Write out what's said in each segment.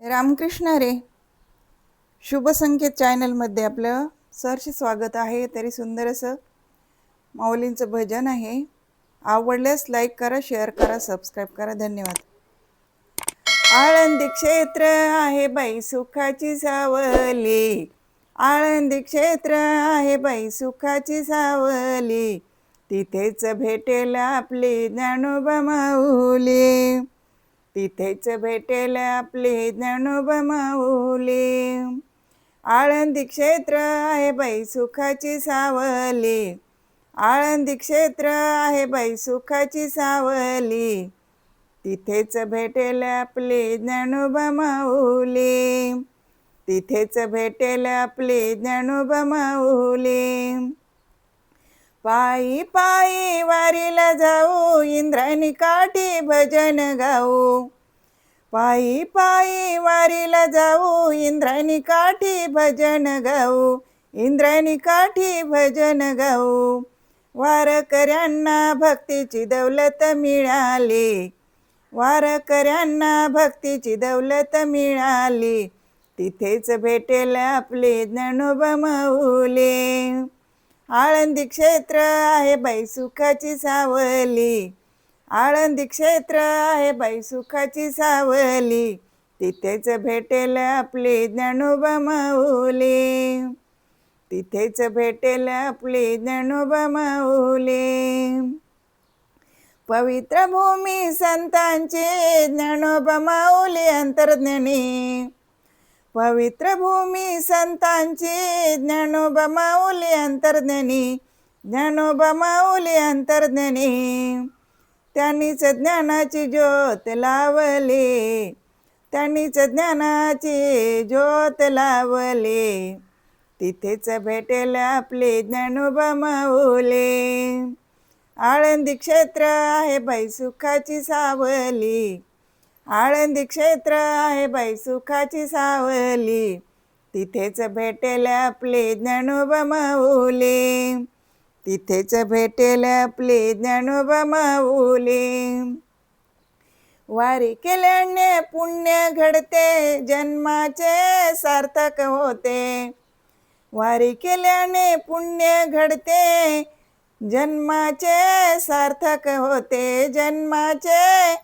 रामकृष्ण हरे. शुभ संकेत चॅनलमध्ये आपलं सहर्ष स्वागत आहे. तरी सुंदर असं माऊलींचं भजन आहे. आवडल्यास लाईक करा, शेअर करा, सबस्क्राईब करा. धन्यवाद. आळंदी क्षेत्र आहे बाई सुखाची सावली, आळंदी क्षेत्र आहे बाई सुखाची सावली, तिथेच भेटेल आपली ज्ञानोबा माऊली, तिथेच भेटेल आपली ज्ञानोबा माऊली. आळंदी क्षेत्र आहे बाई सुखाची सावली, आळंदी क्षेत्र आहे बाई सुखाची सावली, तिथेच भेटेल आपली ज्ञानोबा माऊली, तिथेच भेटेल आपली ज्ञानोबा माऊली. पायी पायी वारीला जाऊ, इंद्रायणी काठी भजन गाऊ, पायी पायी वारीला जाऊ, इंद्रायणी काठी भजन गाऊ, इंद्रायणी काठी भजन गाऊ. वारकऱ्यांना भक्तीची दौलत मिळाली, वारकऱ्यांना भक्तीची दौलत मिळाली, तिथेच भेटेल आपली ज्ञानोबा माऊली. आळंदी क्षेत्र आहे बाई सुखाची सावली, आळंदी क्षेत्र आहे बाई सुखाची सावली, तिथेच भेटेल आपली ज्ञानोबा माऊली, तिथेच भेटेल आपली ज्ञानोबा माऊली. पवित्र भूमी संतांची ज्ञानोबा माऊली अंतर्ज्ञानी, पवित्र भूमी संतांची ज्ञानोबा माऊली अंतर्ज्ञानी, ज्ञानोबा माऊली अंतर्ज्ञानी. त्यांनीच ज्ञानाची ज्योत लावली, त्यांनीच ज्ञानाची ज्योत लावली, तिथेच भेटेल आपली ज्ञानोबा माऊली. आळंदी क्षेत्र आहे बाई सुखाची सावली, आळंदी क्षेत्र आहे बाई सुखाची सावली, तिथेच भेटेल आपली ज्ञानोबा माऊली, तिथेच भेटेल आपली ज्ञानोबा माऊली. वारी केल्याने पुण्य घडते, जन्माचे सार्थक होते, वारी केल्याने पुण्य घडते, जन्माचे सार्थक होते, जन्माचे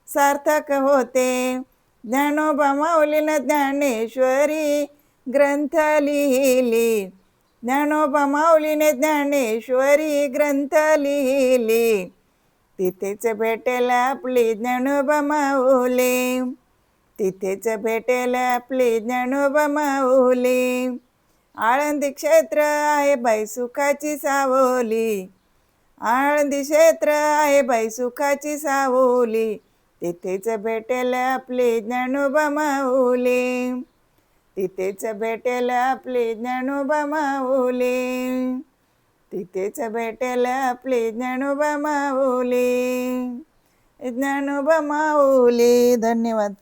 सार्थक होते. ज्ञानोबा माऊलीनं ज्ञानेश्वरी ग्रंथ लिहिली, ज्ञानोबा माऊलीने ज्ञानेश्वरी ग्रंथ लिहिली, तिथेच भेटेल आपली ज्ञानोबा माऊली, तिथेच भेटेल आपली ज्ञानोबा माऊली. आळंदी क्षेत्र आहे बाई सुखाची सावली, आळंदी क्षेत्र आहे बाई सुखाची सावली, तिथेच भेटेल आपली ज्ञानोबा माऊली, तिथेच भेटेल आपली ज्ञानोबा माऊली, तिथेच भेटेल आपली ज्ञानोबा माऊली, ज्ञानोबा माऊली. धन्यवाद.